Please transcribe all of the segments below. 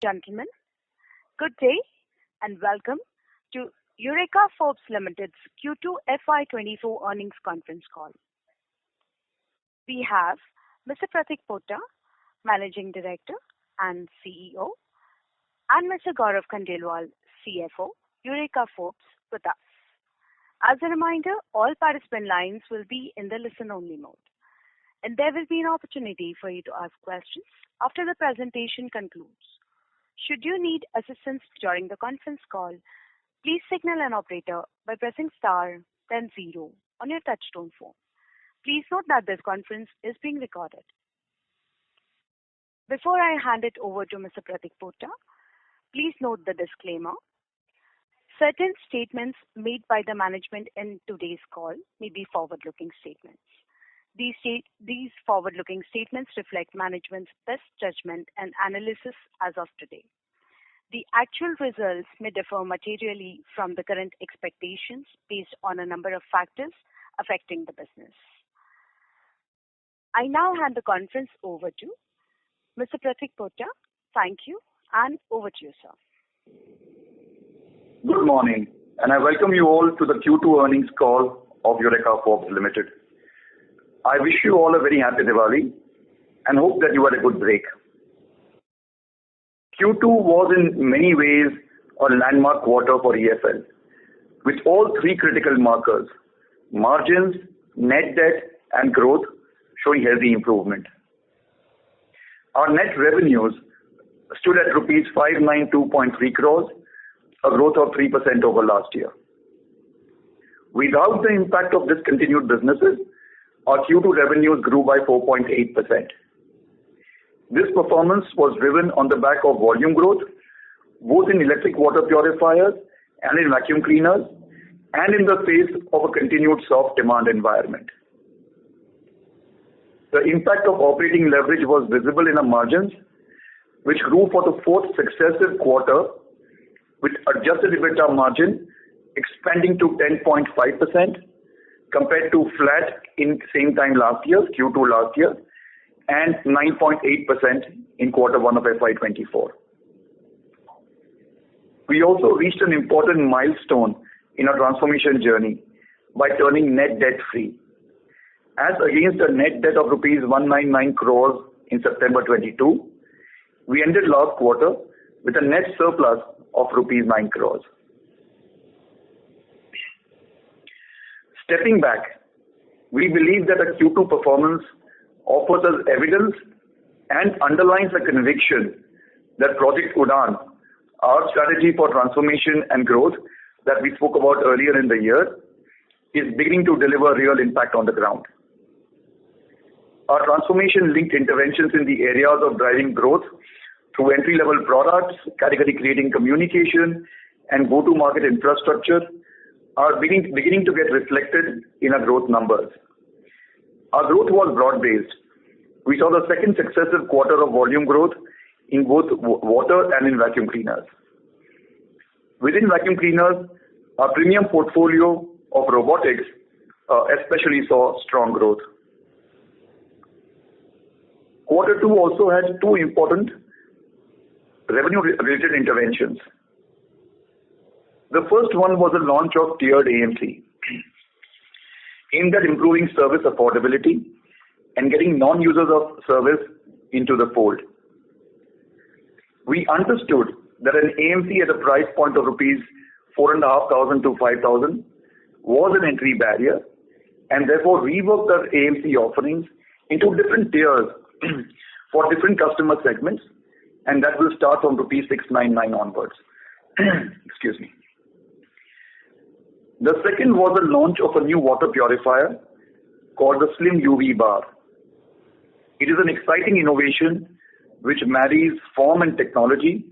Gentlemen, good day and welcome to Eureka Forbes Limited's Q2 FY2024 earnings conference call. We have Mr. Pratik Pota, Managing Director and CEO, and Mr. Gaurav Khandelwal, CFO, Eureka Forbes, with us. As a reminder, all participant lines will be in the listen-only mode, and there will be an opportunity for you to ask questions after the presentation concludes. Should you need assistance during the conference call, please signal an operator by pressing star, then 0 on your touchtone phone. Please note that this conference is being recorded. Before I hand it over to Mr. Pratik Pota, please note the disclaimer. Certain statements made by the management in today's call may be forward-looking statements. These forward-looking statements reflect management's best judgment and analysis as of today. The actual results may differ materially from the current expectations based on a number of factors affecting the business. I now hand the conference over to Mr. Pratik Pota. Thank you, and over to you, sir. Good morning, and I welcome you all to the Q2 earnings call of Eureka Forbes Limited. I wish you all a very happy Diwali and hope that you had a good break. Q2 was in many ways a landmark quarter for EFL, with all three critical markers, margins, net debt and growth, showing healthy improvement. Our net revenues stood at rupees 592.3 crores, a growth of 3% over last year. Without the impact of discontinued businesses, our Q2 revenues grew by 4.8%. This performance was driven on the back of volume growth, both in electric water purifiers and in vacuum cleaners, and in the face of a continued soft demand environment. The impact of operating leverage was visible in our margins, which grew for the fourth successive quarter, with adjusted EBITDA margin expanding to 10.5%, compared to flat in same time last year, Q2 last year, and 9.8% in quarter 1 of FY24. We also reached an important milestone in our transformation journey by turning net debt free. As against a net debt of rupees 199 crores in September 22, we ended last quarter with a net surplus of rupees 9 crores. Stepping back, we believe that the Q2 performance offers us evidence and underlines the conviction that Project Udaan, our strategy for transformation and growth that we spoke about earlier in the year, is beginning to deliver real impact on the ground. Our transformation-linked interventions in the areas of driving growth through entry-level products, category-creating communication, and go-to-market infrastructure are beginning to get reflected in our growth numbers. Our growth was broad-based. We saw the second successive quarter of volume growth in both water and in vacuum cleaners. Within vacuum cleaners, our premium portfolio of robotics especially saw strong growth. Quarter 2 also had two important revenue-related interventions. The first one was the launch of tiered AMC, aimed at improving service affordability and getting non-users of service into the fold. We understood that an AMC at a price point of rupees 4,500 to 5,000 was an entry barrier, and therefore reworked our AMC offerings into different tiers for different customer segments, and that will start from rupees 699 onwards. Excuse me. The second was the launch of a new water purifier called the Slim UV Bar. It is an exciting innovation which marries form and technology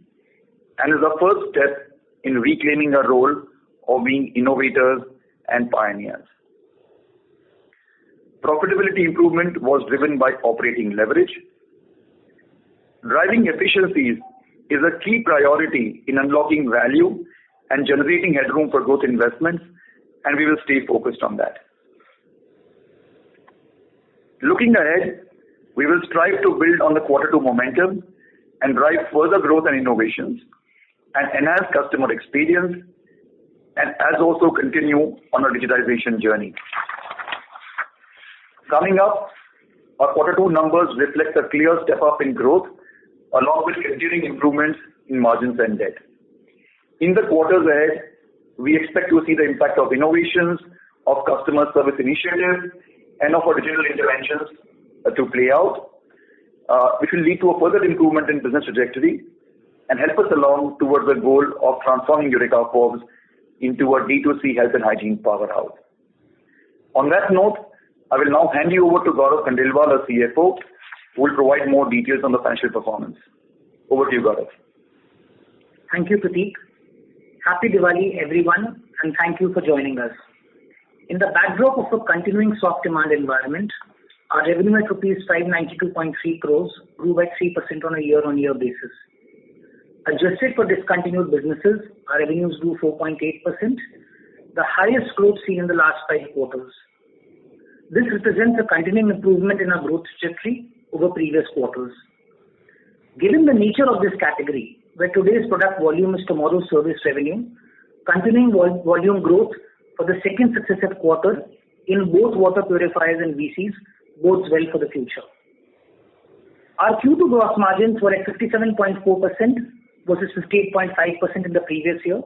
and is the first step in reclaiming our role of being innovators and pioneers. Profitability improvement was driven by operating leverage. Driving efficiencies is a key priority in unlocking value and generating headroom for growth investments, and we will stay focused on that. Looking ahead, we will strive to build on the quarter 2 momentum and drive further growth and innovations and enhance customer experience, and as also continue on our digitization journey. Coming up, our Q2 numbers reflect a clear step up in growth along with continuing improvements in margins and debt. In the quarters ahead, we expect to see the impact of innovations, of customer service initiatives, and of our digital interventions to play out, which will lead to a further improvement in business trajectory and help us along towards the goal of transforming Eureka Forbes into a D2C health and hygiene powerhouse. On that note, I will now hand you over to Gaurav Khandelwal, our CFO, who will provide more details on the financial performance. Over to you, Gaurav. Thank you, Prateek. Happy Diwali, everyone, and thank you for joining us. In the backdrop of a continuing soft demand environment, our revenue at rupees 592.3 crores grew by 3% on a year-on-year basis. Adjusted for discontinued businesses, our revenues grew 4.8%, the highest growth seen in the last 5 quarters. This represents a continuing improvement in our growth trajectory over previous quarters. Given the nature of this category, where today's product volume is tomorrow's service revenue, continuing volume growth for the second successive quarter in both water purifiers and VCs bodes well for the future. Our Q2 gross margins were at 57.4% versus 58.5% in the previous year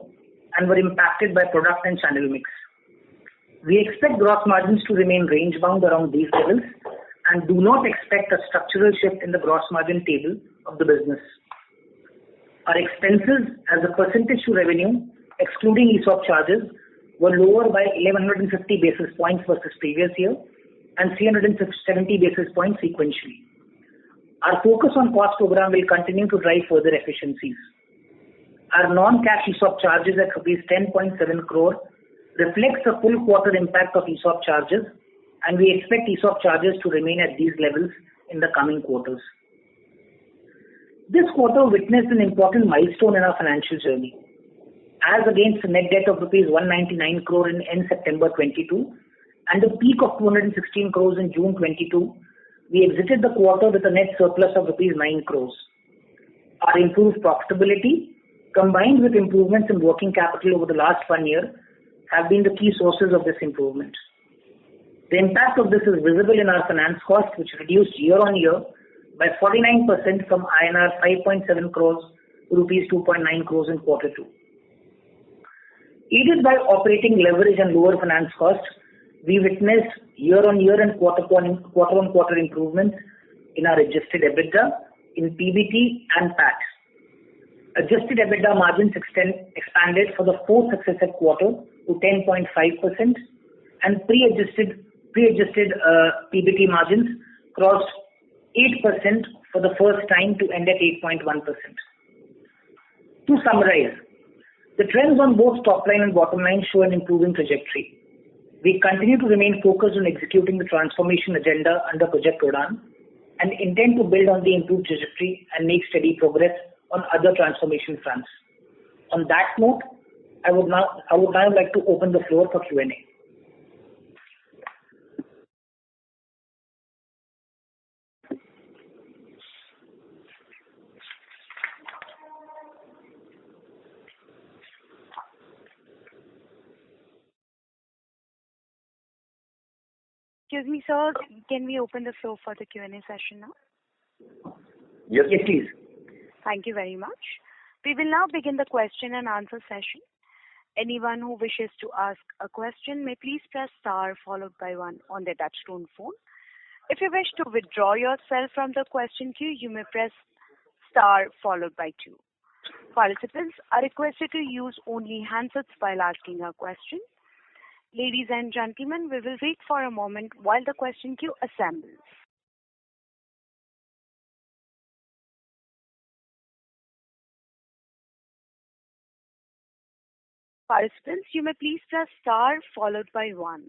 and were impacted by product and channel mix. We expect gross margins to remain range-bound around these levels and do not expect a structural shift in the gross margin table of the business. Our expenses as a percentage to revenue, excluding ESOP charges, were lower by 1150 basis points versus previous year and 370 basis points sequentially. Our focus on cost program will continue to drive further efficiencies. Our non-cash ESOP charges at rupees 10.7 crore reflects the full quarter impact of ESOP charges, and we expect ESOP charges to remain at these levels in the coming quarters. This quarter witnessed an important milestone in our financial journey. As against a net debt of rupees 199 crore in end September 22 and a peak of 216 crores in June 22, we exited the quarter with a net surplus of rupees 9 crores. Our improved profitability, combined with improvements in working capital over the last 1 year, have been the key sources of this improvement. The impact of this is visible in our finance cost, which reduced year-on-year by 49% from INR 5.7 crores to rupees 2.9 crores in Q2. Aided by operating leverage and lower finance costs, we witnessed year-on-year and quarter-on-quarter improvements in our adjusted EBITDA, in PBT and PAT. Adjusted EBITDA margins expanded for the fourth successive quarter to 10.5%, and pre-adjusted PBT margins crossed 8% for the first time to end at 8.1%. To summarize, the trends on both top line and bottom line show an improving trajectory. We continue to remain focused on executing the transformation agenda under Project Udaan and intend to build on the improved trajectory and make steady progress on other transformation fronts. On that note, I would now like to open the floor for Q&A. Excuse me, sir. Can we open the floor for the Q&A session now? Yes, please. Thank you very much. We will now begin the question and answer session. Anyone who wishes to ask a question may please press star followed by 1 on their touchtone phone. If you wish to withdraw yourself from the question queue, you may press star followed by 2. Participants are requested to use only handsets while asking a question. Ladies and gentlemen, we will wait for a moment while the question queue assembles. Participants, you may please press star followed by 1.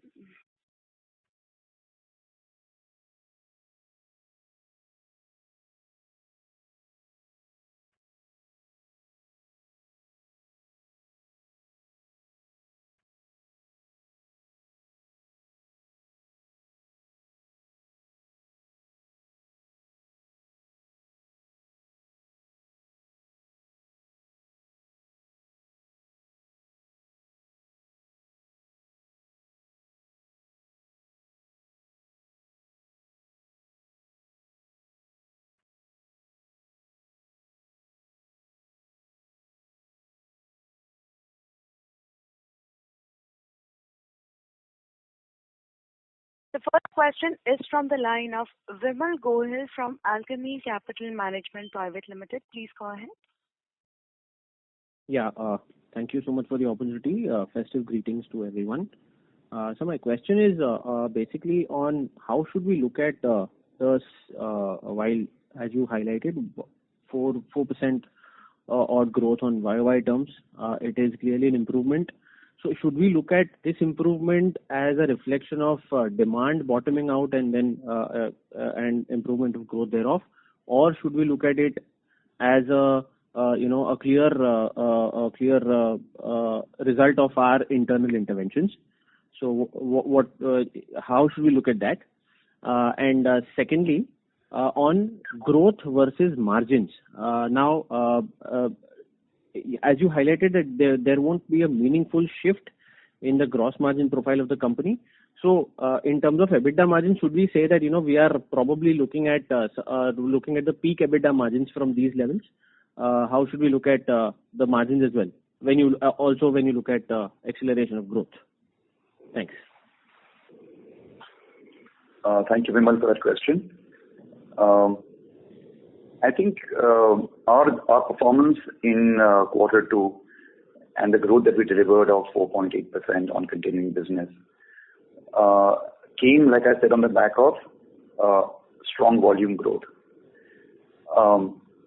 The first question is from the line of Vimal Gohil from Alchemy Capital Management Private Limited. Please go ahead. Yeah, thank you so much for the opportunity. Festive greetings to everyone. So my question is basically on how should we look at while, as you highlighted, 4% odd growth on YOY terms, it is clearly an improvement. So should we look at this improvement as a reflection of demand bottoming out and then and improvement of growth thereof, or should we look at it as a clear result of our internal interventions? So how should we look at that? And secondly, on growth versus margins. Now, as you highlighted that there won't be a meaningful shift in the gross margin profile of the company. So, in terms of EBITDA margin, should we say that we are probably looking at the peak EBITDA margins from these levels? How should we look at the margins as well? When you look at acceleration of growth. Thanks. Thank you, Vimal, for that question. I think our performance in quarter two and the growth that we delivered of 4.8% on continuing business came, like I said, on the back of strong volume growth.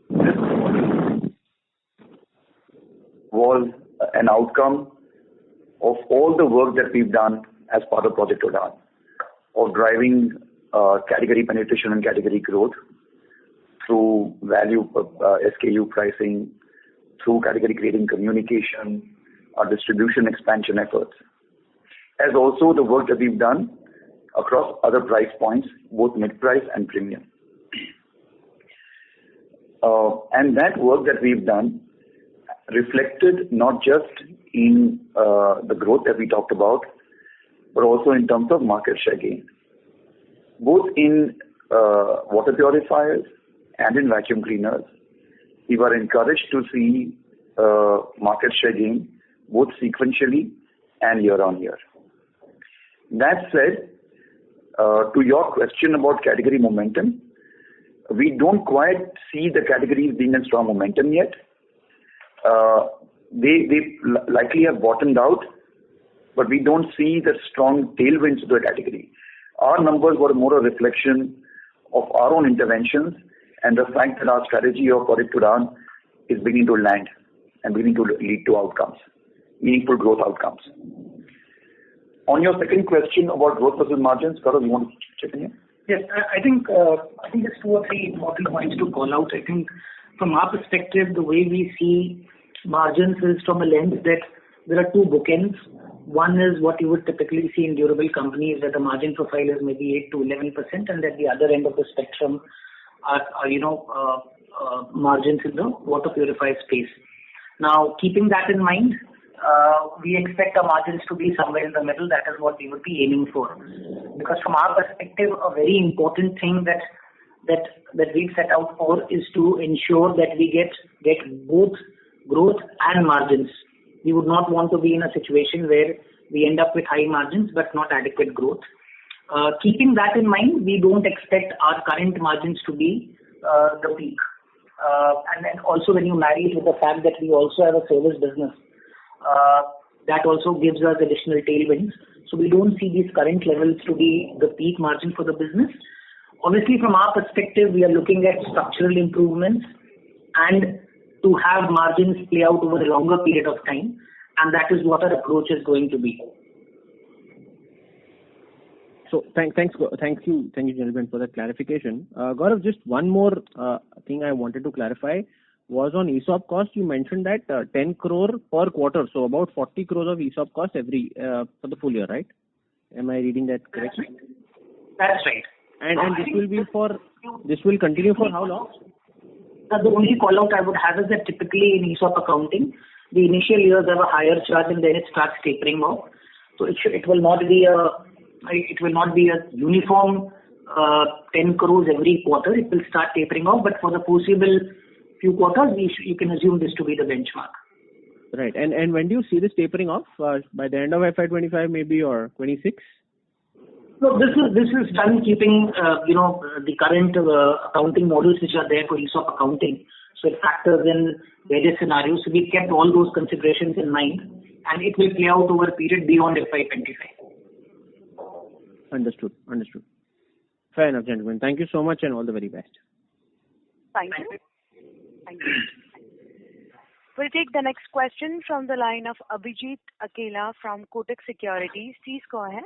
This was an outcome of all the work that we've done as part of Project Udaan, of driving category penetration and category growth through value SKU pricing, through category creating communication, our distribution expansion efforts, as also the work that we've done across other price points, both mid-price and premium. And that work that we've done reflected not just in the growth that we talked about, but also in terms of market share gain. Both in water purifiers and in vacuum cleaners, we were encouraged to see market share gain both sequentially and year on year. That said, to your question about category momentum, we don't quite see the categories being in strong momentum yet. They likely have bottomed out, but we don't see the strong tailwinds to the category. Our numbers were more a reflection of our own interventions and the fact that our strategy of Project Udaan is beginning to land and beginning to lead to outcomes, meaningful growth outcomes. On your second question about growth versus margins, Gaurav, you want to check in here? Yes, I think there's two or three important points to call out. I think from our perspective, the way we see margins is from a lens that there are two bookends. One is what you would typically see in durable companies, that the margin profile is maybe 8 to 11%, and at the other end of the spectrum are margins in the water purifier space. Now, keeping that in mind, we expect our margins to be somewhere in the middle. That is what we would be aiming for. Because from our perspective, a very important thing that we've set out for is to ensure that we get both growth and margins. We would not want to be in a situation where we end up with high margins but not adequate growth. Keeping that in mind, we don't expect our current margins to be the peak. And then also when you marry it with the fact that we also have a service business, that also gives us additional tailwinds. So we don't see these current levels to be the peak margin for the business. Obviously, from our perspective, we are looking at structural improvements and to have margins play out over a longer period of time, and that is what our approach is going to be. So thank you, gentlemen, for that clarification. Gaurav, just one more thing I wanted to clarify was on ESOP cost. You mentioned that 10 crore per quarter, so about 40 crores of ESOP cost every for the full year, right? Am I reading that correctly? That's right. And this will continue for how long? The only call out I would have is that typically in ESOP accounting, the initial years have a higher charge and then it starts tapering off. So it will not be a uniform 10 crores every quarter. It will start tapering off, but for the foreseeable few quarters, you can assume this to be the benchmark. Right. And when do you see this tapering off? By the end of FY25 maybe or 26? No, this is done keeping the current accounting models which are there for ESOP accounting. So it factors in various scenarios. So we kept all those considerations in mind, and it will play out over a period beyond FY25. Understood. Fair enough, gentlemen. Thank you so much and all the very best. Thank you. We'll take the next question from the line of Abhijit Akela from Kotak Securities. Please go ahead.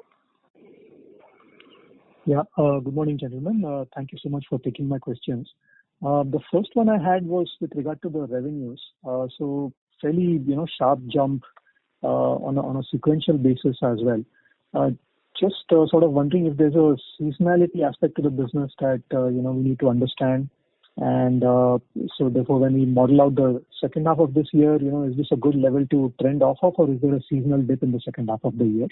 Yeah. Good morning, gentlemen. Thank you so much for taking my questions. The first one I had was with regard to the revenues. So fairly, sharp jump on a sequential basis as well. Just sort of wondering if there's a seasonality aspect to the business that we need to understand. And so therefore, when we model out the second half of this year, is this a good level to trend off of, or is there a seasonal dip in the second half of the year?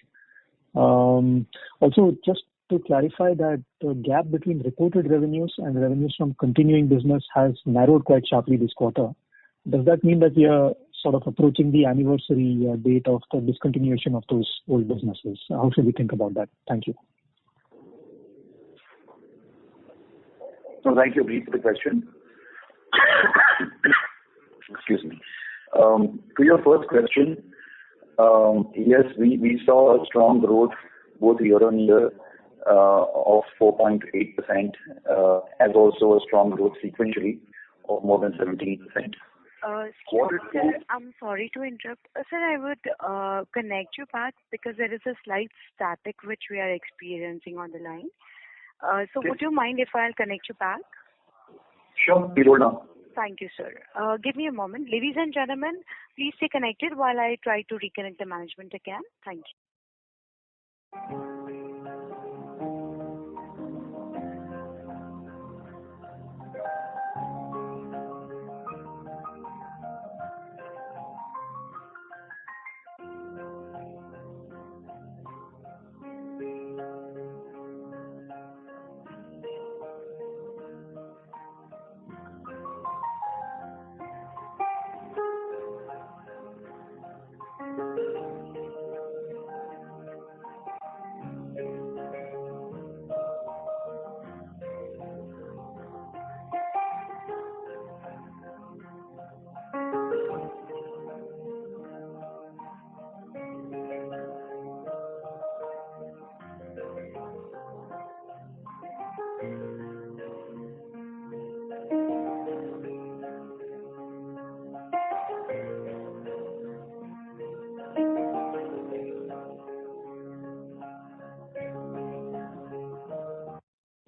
Also, just to clarify that the gap between reported revenues and revenues from continuing business has narrowed quite sharply this quarter. Does that mean that we are sort of approaching the anniversary date of the discontinuation of those old businesses? How should we think about that? Thank you. So thank you, Abhijit, for the question. Excuse me. To your first question, yes, we saw a strong growth both year on year of 4.8%, as also a strong growth sequentially of more than 17%. Sir, I'm sorry to interrupt. Sir, I would connect you back because there is a slight static which we are experiencing on the line. So Okay. Would you mind if I'll connect you back? Sure, we'll hold on. Thank you, sir. Give me a moment. Ladies and gentlemen, please stay connected while I try to reconnect the management again. Thank you.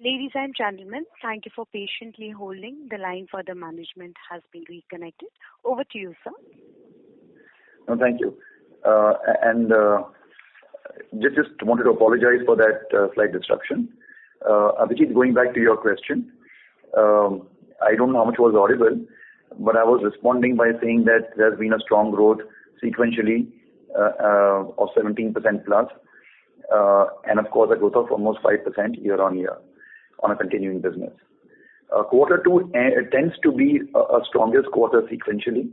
Ladies and gentlemen, thank you for patiently holding. The line for the management has been reconnected. Over to you, sir. No, thank you. Just wanted to apologize for that slight disruption. Abhijit, going back to your question, I don't know how much was audible, but I was responding by saying that there's been a strong growth sequentially of 17% plus, and of course a growth of almost 5% year on year on a continuing business. Quarter two tends to be a strongest quarter sequentially.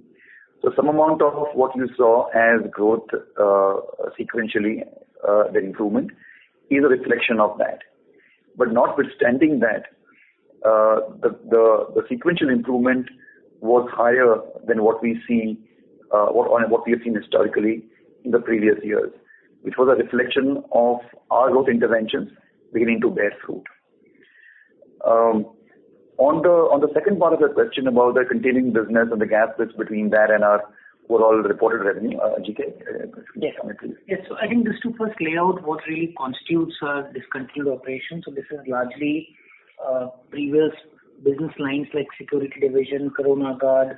So some amount of what you saw as growth sequentially, the improvement, is a reflection of that. But notwithstanding that, the sequential improvement was higher than what we see, what we have seen historically in the previous years, which was a reflection of our growth interventions beginning to bear fruit. On the second part of the question about the continuing business and the gap that's between that and our overall reported revenue, GK? Yes. Yes. So I think just to first lay out what really constitutes discontinued operations. So this is largely previous business lines like security division, Corona Guard,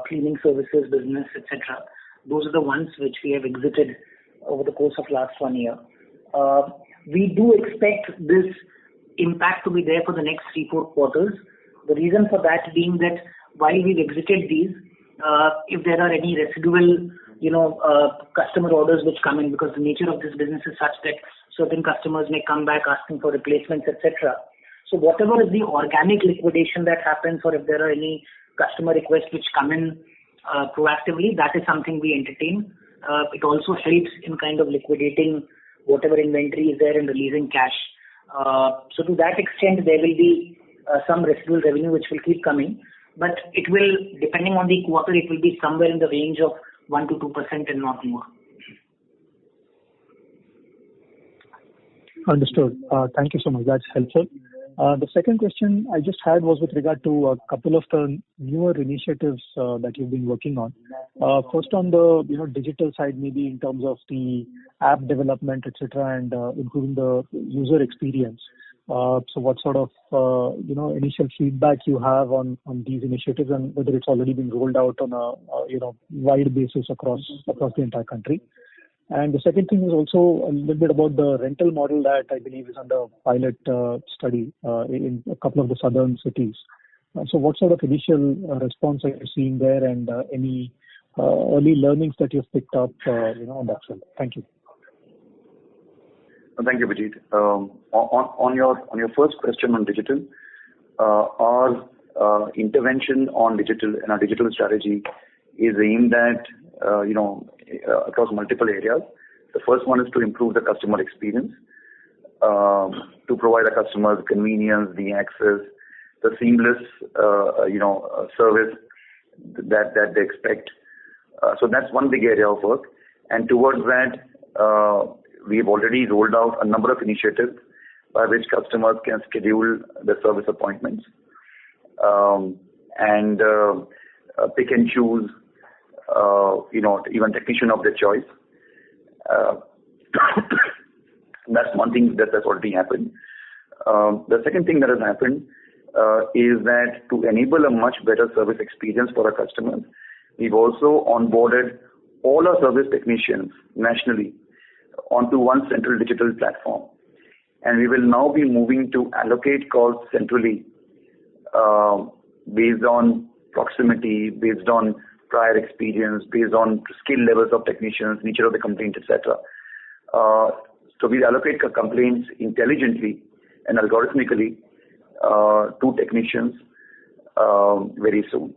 cleaning services business, etc. Those are the ones which we have exited over the course of last 1 year. We do expect this impact to be there for the next 3-4 quarters. The reason for that being that while we've exited these, if there are any residual, customer orders which come in, because the nature of this business is such that certain customers may come back asking for replacements, etc. So whatever is the organic liquidation that happens, or if there are any customer requests which come in proactively, that is something we entertain. It also helps in kind of liquidating whatever inventory is there and releasing cash. So to that extent, there will be some residual revenue which will keep coming, but it will, depending on the quarter, it will be somewhere in the range of 1 to 2% and not more. Understood. Thank you so much. That's helpful. The second question I just had was with regard to a couple of the newer initiatives that you've been working on. First on the digital side, maybe in terms of the app development, etc., and improving the user experience. So what sort of initial feedback you have on these initiatives, and whether it's already been rolled out on a wide basis across the entire country. And the second thing is also a little bit about the rental model that I believe is under pilot study in a couple of the southern cities. So what sort of initial response are you seeing there, and any early learnings that you've picked up on that front? Thank you. Thank you, Vijit. On your first question on digital, our intervention on digital and our digital strategy is aimed at across multiple areas. The first one is to improve the customer experience, to provide our customers convenience, the access, the seamless service that they expect. So that's one big area of work. And towards that, we've already rolled out a number of initiatives by which customers can schedule the service appointments and pick and choose even technician of their choice. That's one thing that's already happened. The second thing that has happened is that to enable a much better service experience for our customers, we've also onboarded all our service technicians nationally onto one central digital platform. And we will now be moving to allocate calls centrally based on proximity, based on prior experience, based on skill levels of technicians, nature of the complaint, etc. So we allocate complaints intelligently and algorithmically to technicians very soon.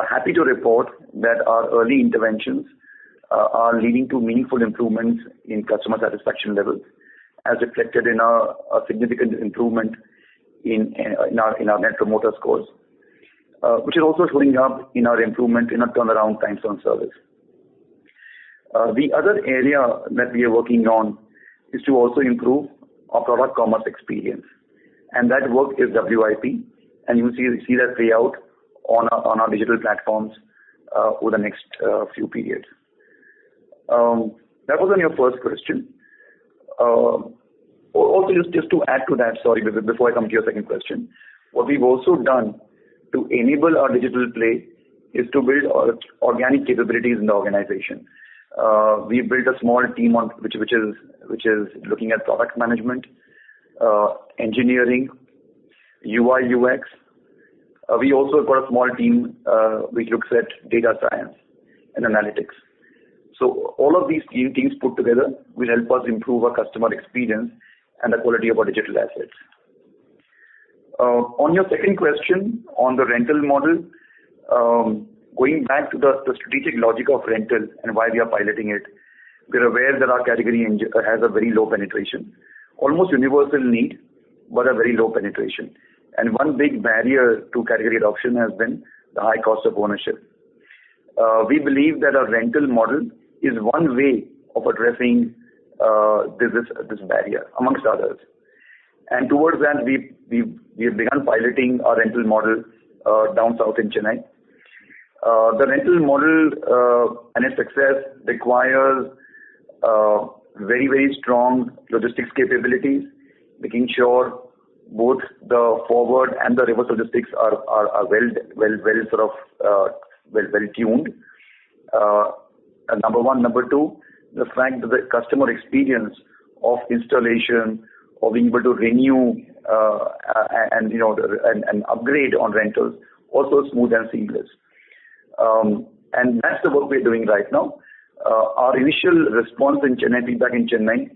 Happy to report that our early interventions are leading to meaningful improvements in customer satisfaction levels, as reflected in a significant improvement in our net promoter scores, which is also showing up in our improvement in our turnaround times on service. The other area that we are working on is to also improve our product commerce experience, and that work is WIP, and you will see that play out on our digital platforms over the next few periods. That was on your first question. Also, just to add to that, sorry, before I come to your second question, what we've also done to enable our digital play is to build organic capabilities in the organization. We've built a small team which is looking at product management, engineering, UI UX. We also got a small team which looks at data science and analytics. So all of these teams put together will help us improve our customer experience and the quality of our digital assets. On your second question on the rental model, going back to the strategic logic of rental and why we are piloting it, we're aware that our category has a very low penetration, almost universal need, but a very low penetration. And one big barrier to category adoption has been the high cost of ownership. We believe that our rental model is one way of addressing this barrier, amongst others. And towards that, we have begun piloting our rental model down south in Chennai. The rental model and its success requires very, very strong logistics capabilities, making sure both the forward and the reverse logistics are well tuned. Number one. Number two, the fact that the customer experience of installation, of being able to renew and upgrade on rentals, also smooth and seamless. And that's the work we're doing right now. Our initial response in Chennai, feedback in Chennai,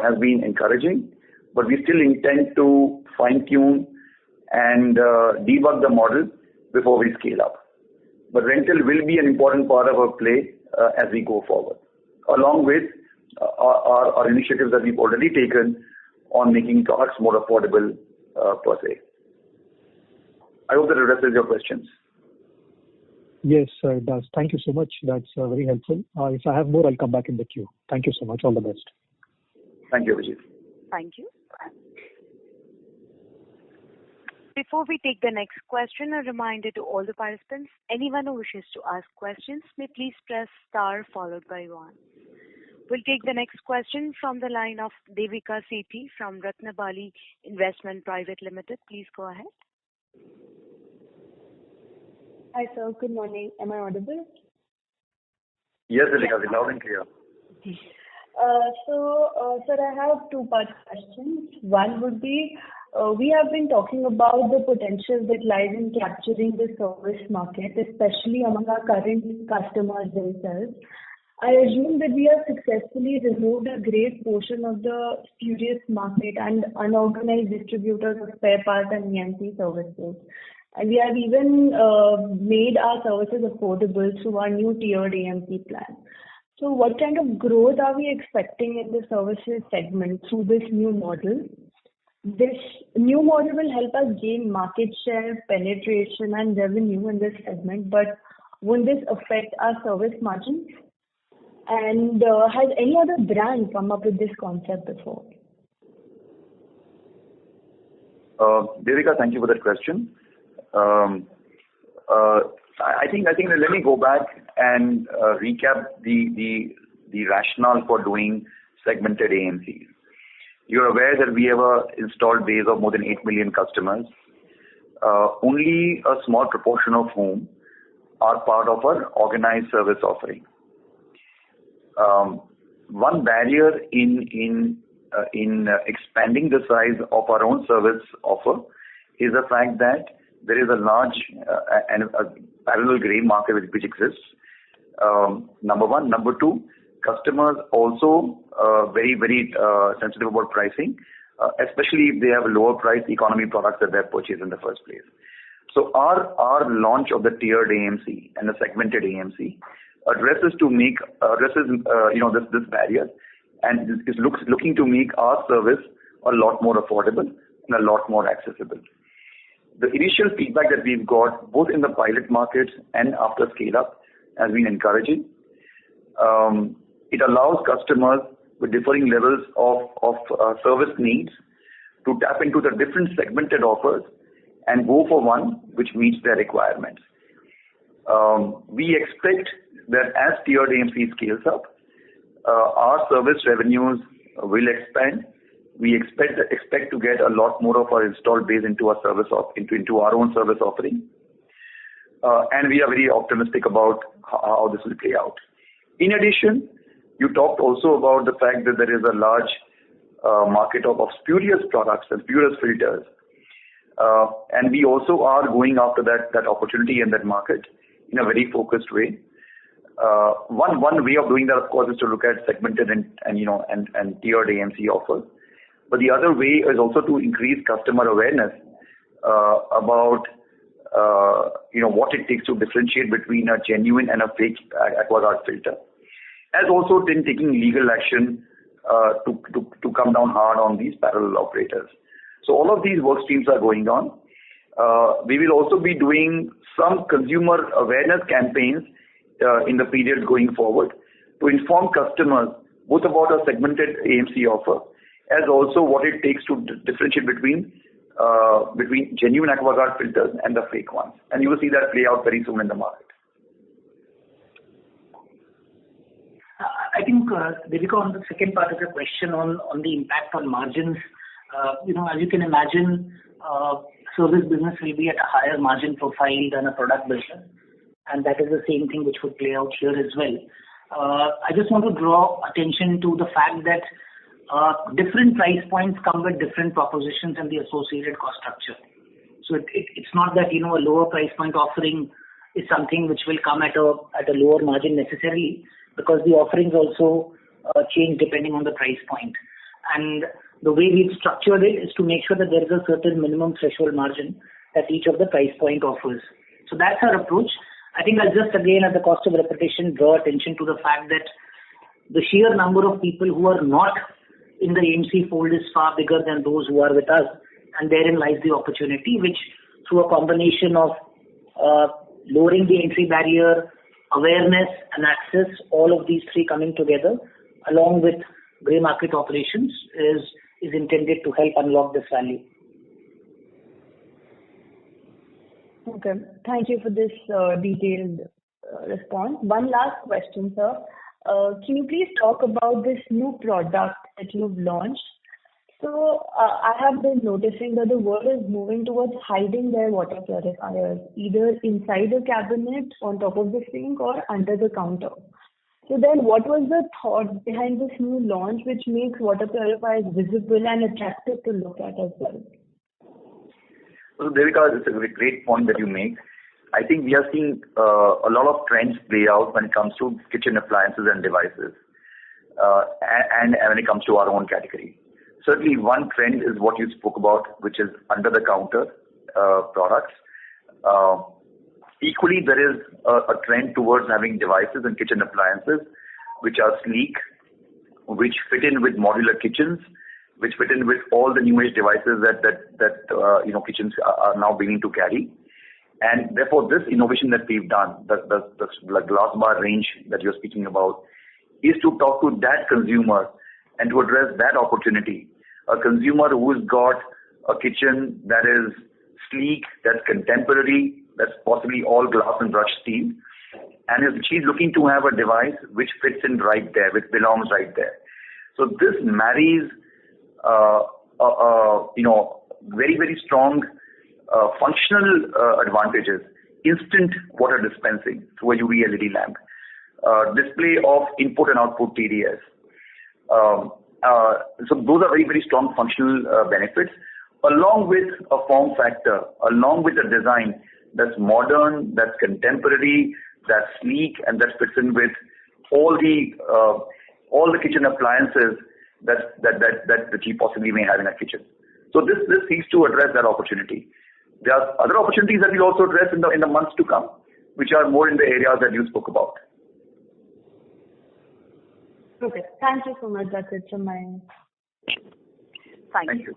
has been encouraging, but we still intend to fine-tune and debug the model before we scale up. But rental will be an important part of our play as we go forward. along with our initiatives that we've already taken on making products more affordable per se. I hope that addresses your questions. Yes, it does. Thank you so much. That's very helpful. If I have more, I'll come back in the queue. Thank you so much. All the best. Thank you, Abhijit. Thank you. Before we take the next question, a reminder to all the participants, anyone who wishes to ask questions may please press star followed by 1. We'll take the next question from the line of Devika Sethi from Ratnabali Investment Private Limited. Please go ahead. Hi, sir. Good morning. Am I audible? Yes, Devika, loud and clear. Sir, I have two-part questions. One would be, we have been talking about the potential that lies in capturing the service market, especially among our current customers themselves. I assume that we have successfully removed a great portion of the spurious market and unorganized distributors of spare parts and EMC services. And we have even made our services affordable through our new tiered AMC plan. So what kind of growth are we expecting in the services segment through this new model? This new model will help us gain market share, penetration and revenue in this segment, but will this affect our service margins? And has any other brand come up with this concept before? Devika, thank you for that question. I think let me go back and recap the rationale for doing segmented AMCs. You're aware that we have an installed base of more than 8 million customers, only a small proportion of whom are part of our organized service offering. One barrier in expanding the size of our own service offer is the fact that there is a large and a parallel grey market which exists. Number one. Number two, customers also very sensitive about pricing, especially if they have lower priced economy products that they have purchased in the first place. So our launch of the tiered AMC and the segmented AMC addresses this barrier and is looking to make our service a lot more affordable and a lot more accessible. The initial feedback that we've got, both in the pilot markets and after scale up, has been encouraging. It allows customers with differing levels of service needs to tap into the different segmented offers and go for one which meets their requirements. We expect that as tiered AMC scales up, our service revenues will expand. We expect to get a lot more of our installed base into our into our own service offering, and we are very optimistic about how this will play out. In addition, you talked also about the fact that there is a large market of spurious products and spurious filters, and we also are going after that opportunity in that market in a very focused way. One way of doing that, of course, is to look at segmented and tiered AMC offers. But the other way is also to increase customer awareness about what it takes to differentiate between a genuine and a fake AquaGuard filter, as also then taking legal action to come down hard on these parallel operators. So all of these work streams are going on. We will also be doing some consumer awareness campaigns in the period going forward to inform customers both about our segmented AMC offer as also what it takes to differentiate between genuine AquaGuard filters and the fake ones. And you will see that play out very soon in the market. I think, Devika, on the second part of the question on the impact on margins, as you can imagine, service business will be at a higher margin profile than a product business. And that is the same thing which would play out here as well. I just want to draw attention to the fact that different price points come with different propositions and the associated cost structure. So it's not that, a lower price point offering is something which will come at a lower margin necessarily, because the offerings also change depending on the price point. And the way we've structured it is to make sure that there is a certain minimum threshold margin that each of the price point offers. So that's our approach. I think I'll just again, at the cost of repetition, draw attention to the fact that the sheer number of people who are not in the AMC fold is far bigger than those who are with us, and therein lies the opportunity, which through a combination of lowering the entry barrier, awareness and access, all of these three coming together, along with grey market operations, is intended to help unlock this value. Okay, thank you for this detailed response. One last question, sir. Can you please talk about this new product that you've launched? So I have been noticing that the world is moving towards hiding their water purifiers, either inside a cabinet, on top of the sink, or under the counter. So then what was the thought behind this new launch which makes water purifiers visible and attractive to look at as well? So Eureka, it's a great point that you make. I think we are seeing a lot of trends play out when it comes to kitchen appliances and devices, and when it comes to our own category. Certainly one trend is what you spoke about, which is under-the-counter products. Equally, there is a trend towards having devices and kitchen appliances which are sleek, which fit in with modular kitchens, which fit in with all the new age devices that kitchens are now beginning to carry. And therefore, this innovation that we've done, the glass bar range that you're speaking about, is to talk to that consumer and to address that opportunity. A consumer who's got a kitchen that is sleek, that's contemporary, that's possibly all glass and brushed steel, and she's looking to have a device which fits in right there, which belongs right there. So this marries, very, very strong functional advantages: instant water dispensing through a UV LED lamp, display of input and output TDS. So those are very, very strong functional benefits, along with a form factor, along with a design that's modern, that's contemporary, that's sleek, and that fits in with all the kitchen appliances that she possibly may have in her kitchen. So this seeks to address that opportunity. There are other opportunities that we'll also address in the months to come, which are more in the areas that you spoke about. Okay, thank you so much. That's it from my end. Thank you.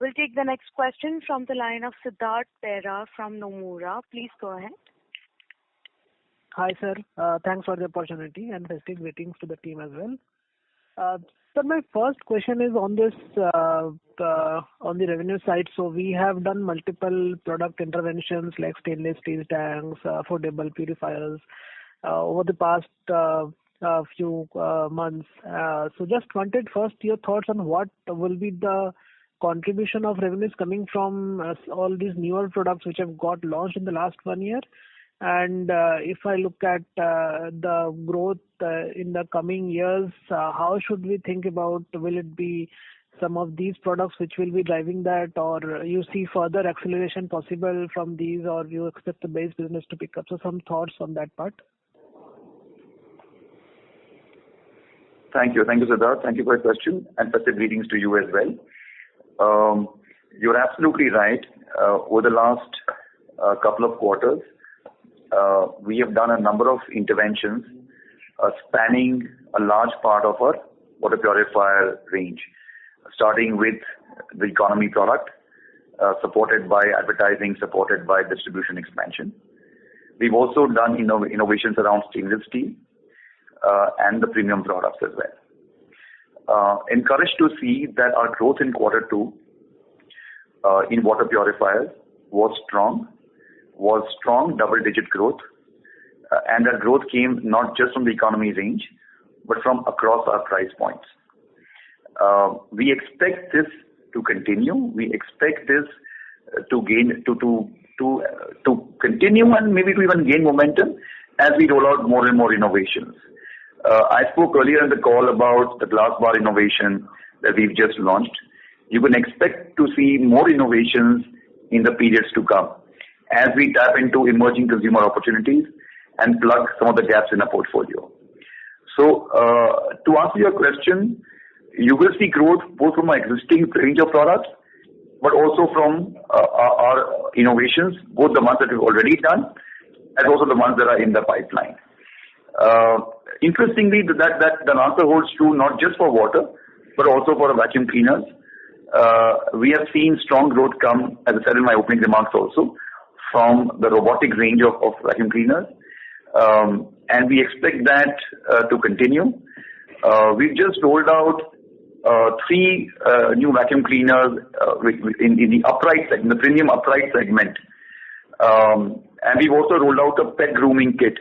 We'll take the next question from the line of Siddharth Pera from Nomura. Please go ahead. Hi, sir. Thanks for the opportunity and festive greetings to the team as well. So my first question is on this, on the revenue side. So we have done multiple product interventions like stainless steel tanks, affordable purifiers over the past few months. So just wanted first your thoughts on what will be the contribution of revenues coming from all these newer products which have got launched in the last 1 year. And if I look at the growth in the coming years, how should we think about, will it be some of these products which will be driving that, or you see further acceleration possible from these, or you expect the base business to pick up? So some thoughts on that part. Thank you, Siddharth. Thank you for your question, and festive greetings to you as well. You're absolutely right. Over the last couple of quarters, we have done a number of interventions spanning a large part of our water purifier range, starting with the economy product, supported by advertising, supported by distribution expansion. We've also done innovations around stainless steel and the premium products as well. Encouraged to see that our growth in Q2 in water purifiers was strong double-digit growth, and that growth came not just from the economy range, but from across our price points. We expect this to continue. We expect this to continue and maybe to even gain momentum as we roll out more and more innovations. I spoke earlier in the call about the glass bar innovation that we've just launched. You can expect to see more innovations in the periods to come as we tap into emerging consumer opportunities and plug some of the gaps in our portfolio. So, to answer your question, you will see growth both from our existing range of products, but also from our innovations, both the ones that we've already done as also the ones that are in the pipeline. Interestingly, that the answer holds true not just for water, but also for vacuum cleaners. We have seen strong growth come, as I said in my opening remarks also, from the robotic range of vacuum cleaners. And we expect that to continue. We've just rolled out 3 new vacuum cleaners in the upright segment, the premium upright segment. And we've also rolled out a pet grooming kit.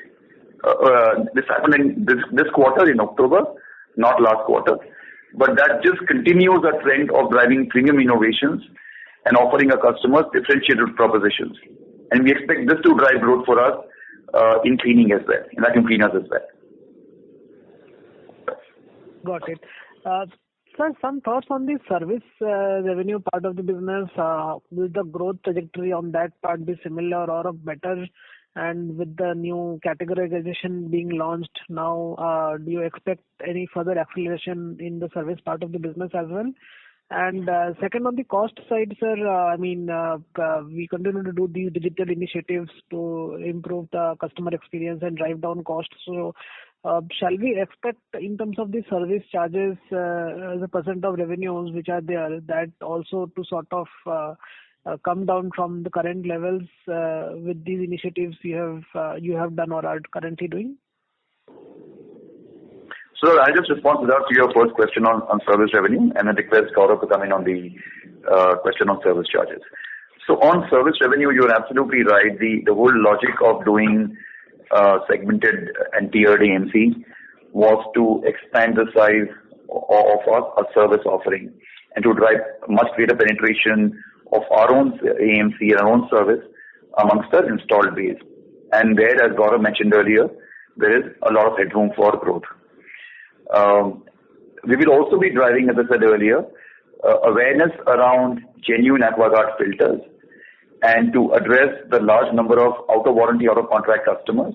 This happened in this quarter in October, not last quarter. But that just continues a trend of driving premium innovations and offering our customers differentiated propositions. And we expect this to drive growth for us in cleaning as well, in vacuum cleaners as well. Got it. Sir, some thoughts on the service revenue part of the business. Will the growth trajectory on that part be similar or better? And with the new categorization being launched now, do you expect any further acceleration in the service part of the business as well? And second, on the cost side, sir, we continue to do these digital initiatives to improve the customer experience and drive down costs. So, shall we expect in terms of the service charges as a percent of revenues which are there, that also to sort of come down from the current levels with these initiatives you have done or are currently doing? So I'll just respond to your first question on service revenue, and then request Gaurav to come in on the question on service charges. So on service revenue, you're absolutely right. The whole logic of doing segmented and tiered AMC was to expand the size of our service offering and to drive much greater penetration of our own AMC and our own service amongst our installed base. And there, as Gaurav mentioned earlier, there is a lot of headroom for growth. We will also be driving, as I said earlier, awareness around genuine AquaGuard filters, and to address the large number of out-of-warranty, out-of-contract customers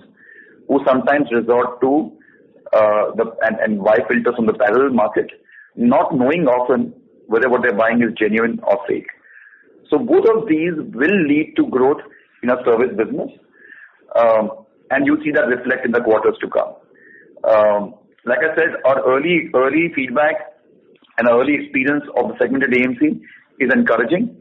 who sometimes resort to and buy filters from the parallel market, not knowing often whether what they're buying is genuine or fake. So both of these will lead to growth in our service business, and you see that reflect in the quarters to come. Like I said, our early feedback and our early experience of the segmented AMC is encouraging.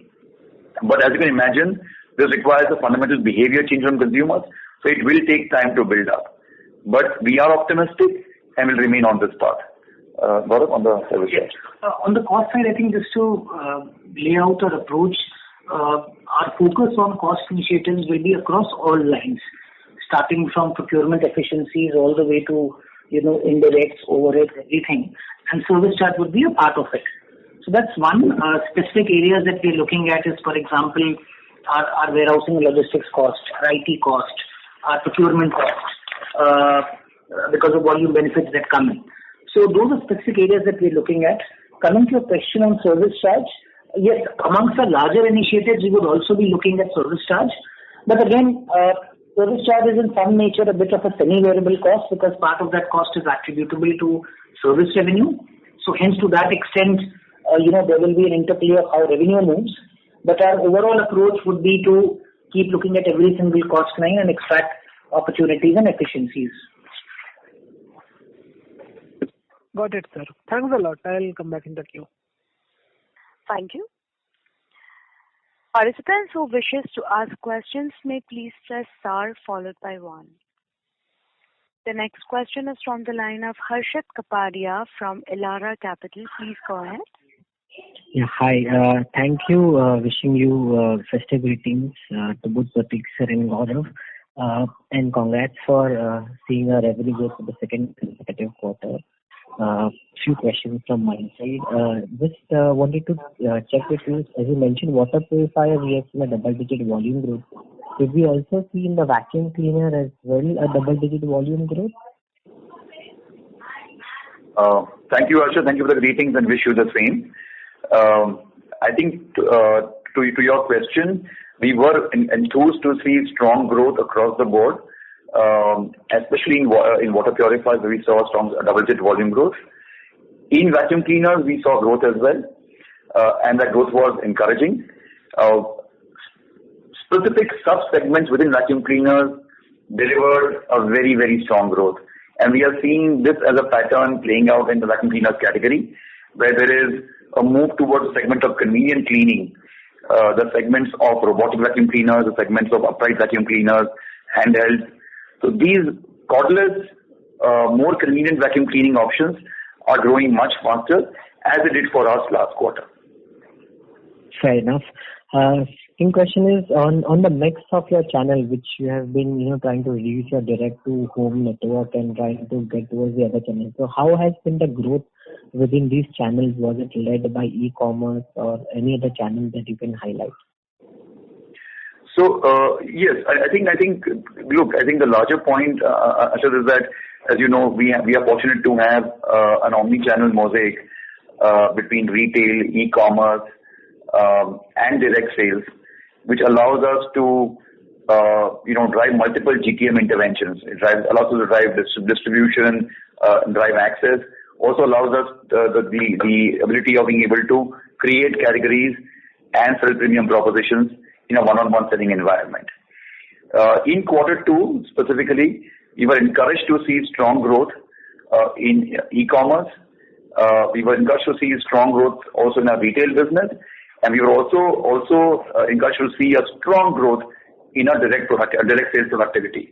But as you can imagine, this requires a fundamental behavior change from consumers, so it will take time to build up. But we are optimistic and will remain on this path. Gaurav, on the service side. On the cost side, I think just to lay out our approach, our focus on cost initiatives will be across all lines, starting from procurement efficiencies all the way to indirects, overheads, everything. And service charge would be a part of it. So that's one. Specific areas that we're looking at is, for example, our warehousing and logistics cost, our IT cost, our procurement cost, because of volume benefits that come in. So those are specific areas that we're looking at. Coming to your question on service charge, yes, amongst the larger initiatives, we would also be looking at service charge. But again, service charge is in some nature a bit of a semi-variable cost, because part of that cost is attributable to service revenue. So hence, to that extent, there will be an interplay of how revenue moves. But our overall approach would be to keep looking at every single cost line and extract opportunities and efficiencies. Got it, sir. Thanks a lot. I'll come back in the queue. Thank you. Participants who wishes to ask questions may please press star followed by 1. The next question is from the line of Harshit Kapadia from Elara Capital. Please go ahead. Yeah, hi. Thank you. Wishing you festive greetings to both Prateek sir and Gaurav. And congrats for seeing a revenue growth for the second consecutive quarter. Few questions from my side. Just wanted to check with you, as you mentioned, water purifier, we have seen a double-digit volume growth. Did we also see in the vacuum cleaner as well a double-digit volume growth? Thank you, Arsha. Thank you for the greetings and wish you the same. I think to your question, we were enthused to see strong growth across the board, especially in water purifiers, where we saw strong double-digit volume growth. In vacuum cleaners, we saw growth as well, and that growth was encouraging. Specific sub-segments within vacuum cleaners, delivered a very, very strong growth. And we are seeing this as a pattern playing out in the vacuum cleaners category, where there is a move towards the segment of convenient cleaning, the segments of robotic vacuum cleaners, the segments of upright vacuum cleaners, handheld. So these cordless, more convenient vacuum cleaning options are growing much faster, as it did for us last quarter. Fair enough. Second question is on the mix of your channel, which you have been trying to reduce your direct to home network and trying to get towards the other channels. So how has been the growth within these channels? Was it led by e-commerce or any other channel that you can highlight? So yes, I think the larger point, Ashad, is that, as you know, we are fortunate to have an omni-channel mosaic between retail, e-commerce, and direct sales, which allows us to drive multiple GTM interventions. It allows us to drive distribution, drive access. Also allows us the ability of being able to create categories and sell premium propositions in a one-on-one selling environment. In quarter two specifically, we were encouraged to see strong growth in e-commerce. We were encouraged to see strong growth also in our retail business, and we were also encouraged to see a strong growth in our direct sales productivity.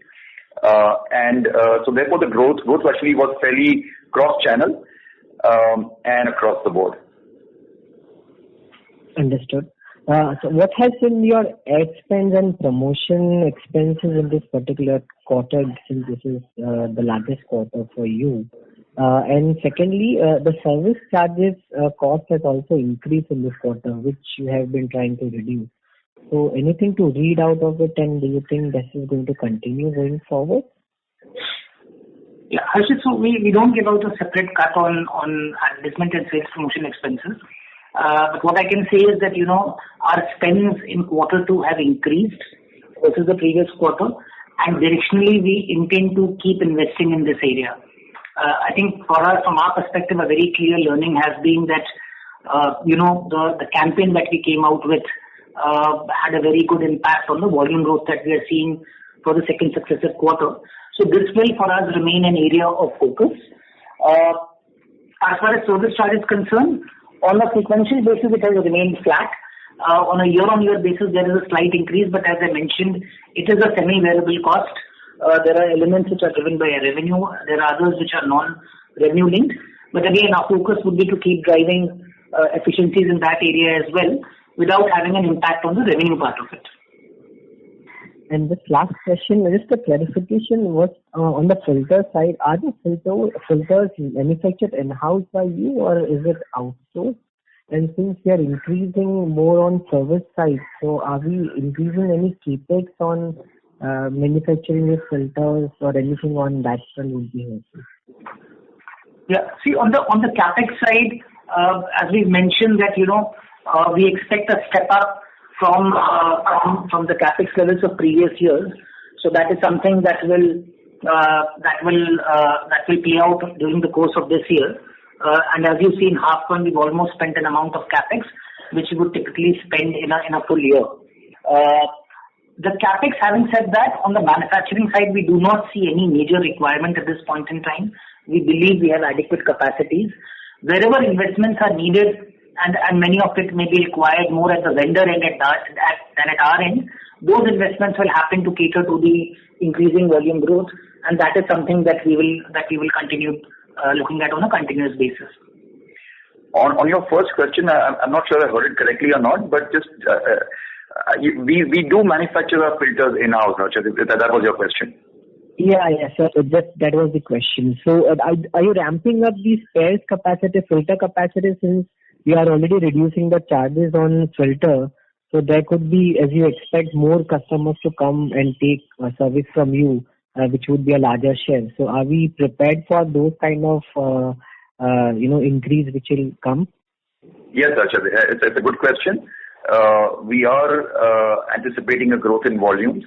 So therefore the growth actually was fairly cross-channel and across the board. Understood. So what has been your ad spends and promotion expenses in this particular quarter, since this is the largest quarter for you? And secondly, the service charges cost has also increased in this quarter, which you have been trying to reduce. So anything to read out of it, and do you think this is going to continue going forward? Yeah, Harshit, so we don't give out a separate cut on advertisement and sales promotion expenses. But what I can say is that, our spends in quarter two have increased versus the previous quarter, and directionally we intend to keep investing in this area. I think for us, from our perspective, a very clear learning has been that, the campaign that we came out with had a very good impact on the volume growth that we are seeing for the second successive quarter. So this will for us remain an area of focus. As far as service charge is concerned, on a sequential basis, it has remained flat. On a year-on-year basis, there is a slight increase, but as I mentioned, it is a semi-variable cost. There are elements which are driven by revenue. There are others which are non-revenue linked. But again, our focus would be to keep driving efficiencies in that area as well, without having an impact on the revenue part of it. And this last question, just a clarification, was on the filter side. Are the filters manufactured in-house by you, or is it outsourced? And since we are increasing more on service side, so are we increasing any capex on manufacturing these filters, or anything on that front would be helpful? Yeah, see, on the capex side, as we've mentioned that we expect a step up from the capex levels of previous years. So that is something that will play out during the course of this year. And as you see in half one, we've almost spent an amount of capex which we would typically spend in a full year. The capex, having said that, on the manufacturing side, we do not see any major requirement at this point in time. We believe we have adequate capacities. Wherever investments are needed, and many of it may be required more at the vendor end than at our end, those investments will happen to cater to the increasing volume growth, and that is something that we will continue looking at on a continuous basis. On your first question, I'm not sure I heard it correctly or not, but just we do manufacture our filters in-house. That was your question. Yeah, sir. That was the question. So are you ramping up the spares capacity, filter capacity, since we are already reducing the charges on filter? So there could be, as you expect, more customers to come and take service from you, which would be a larger share. So are we prepared for those kind of increase which will come? Yes, Arshad. It's a good question. We are anticipating a growth in volumes,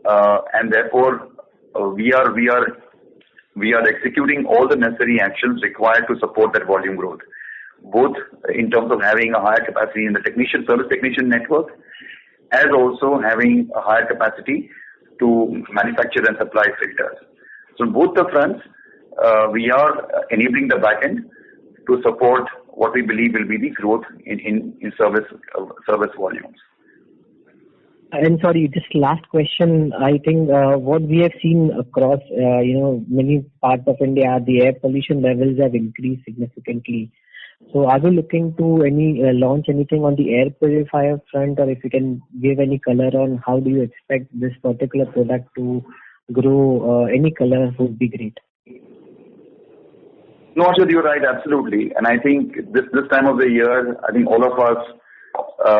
and therefore we are executing all the necessary actions required to support that volume growth, both in terms of having a higher capacity in the service technician network, as also having a higher capacity to manufacture and supply filters. So on both the fronts, we are enabling the backend to support what we believe will be the growth in service volumes. And sorry, just last question. I think what we have seen across many parts of India, the air pollution levels have increased significantly. So are we looking to launch anything on the air purifier front, or if you can give any color on how do you expect this particular product to grow? Any color would be great. No, Ashad, you're right, absolutely. And I think this time of the year, I think all of us,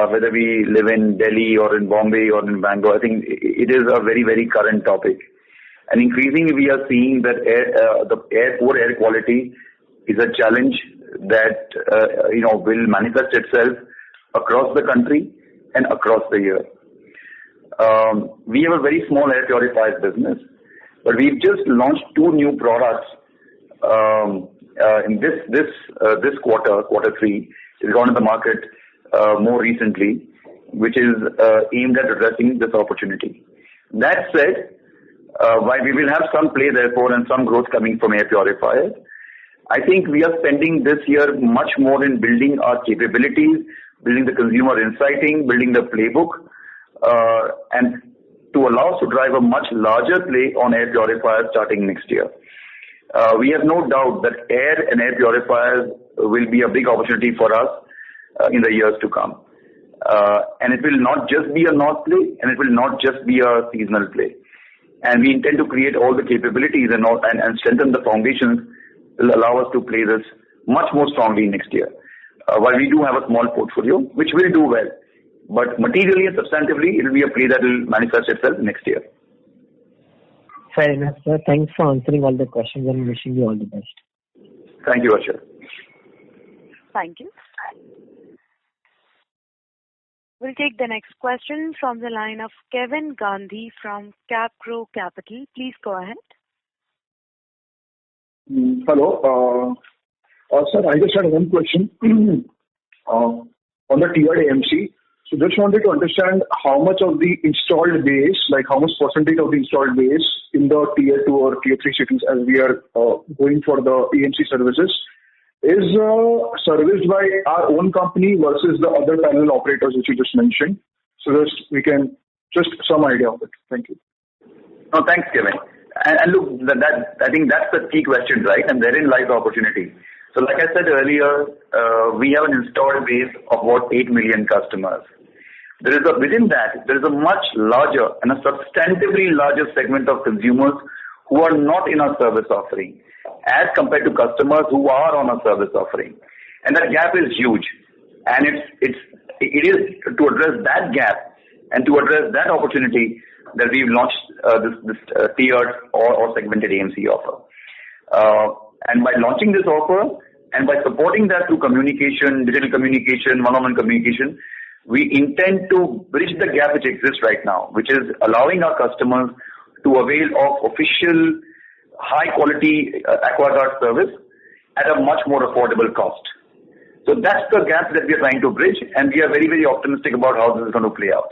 whether we live in Delhi or in Bombay or in Bangalore, I think it is a very, very current topic. And increasingly, we are seeing that poor air quality is a challenge that will manifest itself across the country and across the year. We have a very small air purifiers business, but we've just launched 2 new products in this quarter 3. It's gone to the market more recently, which is aimed at addressing this opportunity. That said, while we will have some play therefore and some growth coming from air purifiers, I think we are spending this year much more in building our capabilities, building the consumer insighting, building the playbook, and to allow us to drive a much larger play on air purifiers starting next year. We have no doubt that air and air purifiers will be a big opportunity for us in the years to come. And it will not just be a north play, and it will not just be a seasonal play. And we intend to create all the capabilities and strengthen the foundations will allow us to play this much more strongly next year. While we do have a small portfolio, which will do well, but materially and substantively, it will be a play that will manifest itself next year. Fair enough, sir. Thanks for answering all the questions and wishing you all the best. Thank you, Ashar. Thank you. We'll take the next question from the line of Kevin Gandhi from CapGrow Capital. Please go ahead. Hello. Sir, I just had one question on the tiered AMC. So just wanted to understand how much of the installed base, like how much percentage of the installed base in the tier 2 or tier 3 cities as we are going for the AMC services is serviced by our own company versus the other parallel operators which you just mentioned. So we can just some idea of it. Thank you. No, thanks, Kevin. And look, I think that's the key question, right? And therein lies the opportunity. So like I said earlier, we have an installed base of about 8 million customers. Within that, there is a much larger and a substantively larger segment of consumers who are not in our service offering as compared to customers who are on our service offering. And that gap is huge. And it is to address that gap and to address that opportunity that we've launched this tiered or segmented AMC offer. And by launching this offer and by supporting that through communication, digital communication, one-on-one communication, we intend to bridge the gap which exists right now, which is allowing our customers to avail of official, high-quality AquaGuard service at a much more affordable cost. So that's the gap that we are trying to bridge, and we are very, very optimistic about how this is going to play out.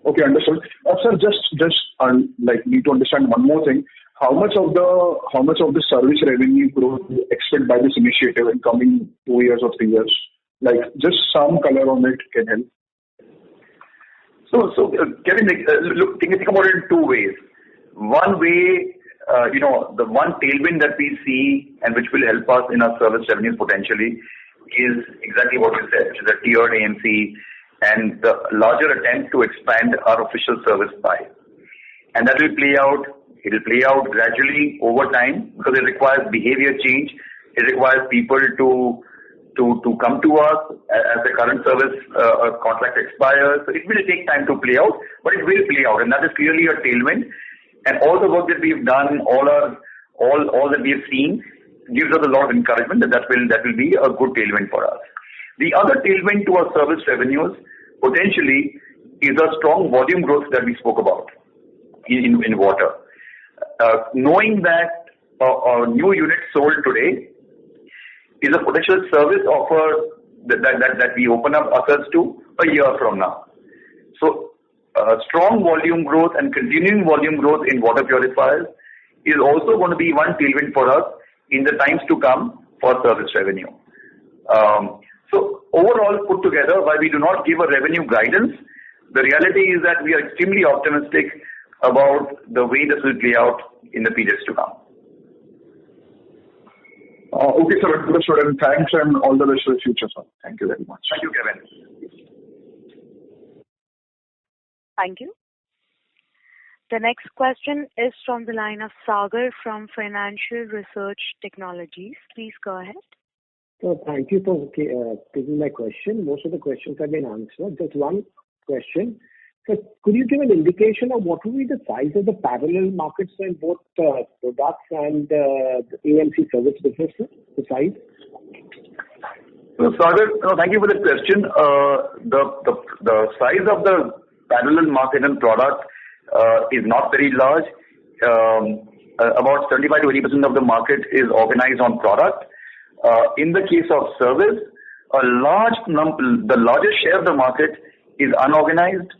Okay, understood. Sir, just need to understand one more thing. How much of the service revenue growth do you expect by this initiative in coming 2 years or 3 years? Like just some color on it can help. So Kevin, look, think about it in 2 ways. One way, the one tailwind that we see and which will help us in our service revenues potentially is exactly what you said, which is a tiered AMC and the larger attempt to expand our official service pie. And that will play out. It will play out gradually over time because it requires behavior change. It requires people to come to us as the current service contract expires. So it will take time to play out, but it will play out, and that is clearly a tailwind. And all the work that we've done, all that we have seen, gives us a lot of encouragement that will be a good tailwind for us. The other tailwind to our service revenues potentially is a strong volume growth that we spoke about in water. Knowing that a new unit sold today is a potential service offer that we open up ourselves to a year from now. Strong volume growth and continuing volume growth in water purifiers is also going to be one tailwind for us in the times to come for service revenue. Overall put together, while we do not give a revenue guidance, the reality is that we are extremely optimistic about the way this will play out in the periods to come. Okay, sir. Understood. And thanks and all the best for the future, sir. Thank you very much. Thank you, Kevin. Thank you. The next question is from the line of Sagar from Financial Research Technologies. Please go ahead. So thank you for taking my question. Most of the questions have been answered. Just one question. So could you give an indication of what will be the size of the parallel markets in both products and the AMC service businesses, the size? So Sagar, thank you for the question. The size of the parallel market and product is not very large. About 75 to 80% of the market is organized on product. In the case of service, the largest share of the market is unorganized,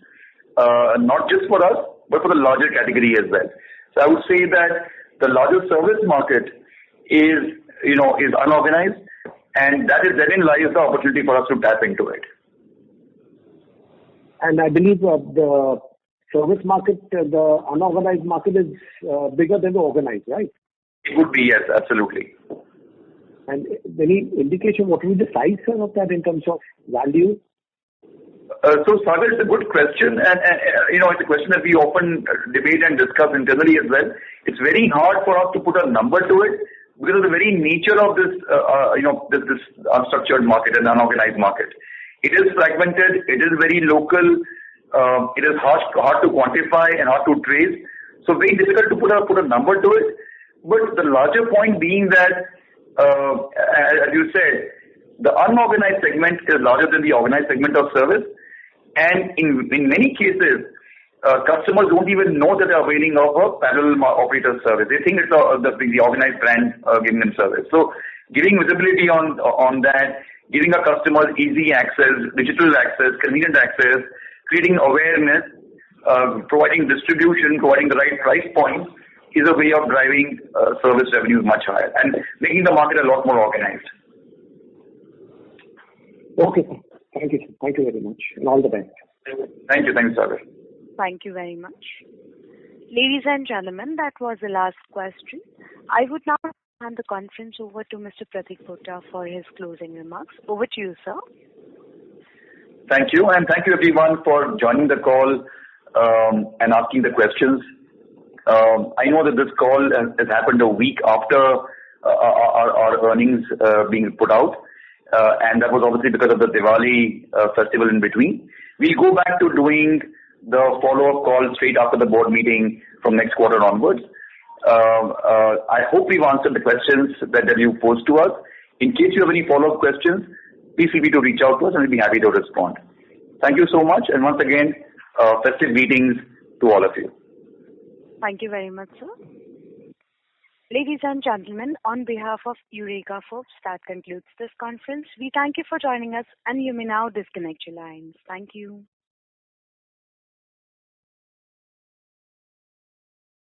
not just for us, but for the larger category as well. So I would say that the largest service market is unorganized, and therein lies the opportunity for us to tap into it. And I believe the service market, the unorganized market is bigger than the organized, right? It would be, yes, absolutely. And any indication what will be the size of that in terms of value? So Sagar, it's a good question, and it's a question that we often debate and discuss internally as well. It's very hard for us to put a number to it because of the very nature of this unstructured market and unorganized market. It is fragmented. It is very local. It is hard to quantify and hard to trace. So very difficult to put a number to it. But the larger point being that, as you said, the unorganized segment is larger than the organized segment of service. And in many cases, customers don't even know that they're availing of a parallel operator service. They think it's the organized brand giving them service. So giving visibility on that, giving our customers easy access, digital access, convenient access, creating awareness, providing distribution, providing the right price points is a way of driving service revenues much higher and making the market a lot more organized. Okay. Thank you. Thank you very much. And all the best. Thank you. Thanks, Sagar. Thank you very much. Ladies and gentlemen, that was the last question. I would now hand the conference over to Mr. Pratik Pota for his closing remarks. Over to you, sir. Thank you. And thank you, everyone, for joining the call and asking the questions. I know that this call has happened a week after our earnings being put out. And that was obviously because of the Diwali festival in between. We'll go back to doing the follow-up call straight after the board meeting from next quarter onwards. I hope we've answered the questions that you posed to us. In case you have any follow-up questions, please feel free to reach out to us and we'll be happy to respond. Thank you so much. And once again, festive greetings to all of you. Thank you very much, sir. Ladies and gentlemen, on behalf of Eureka Forbes, that concludes this conference. We thank you for joining us and you may now disconnect your lines. Thank you.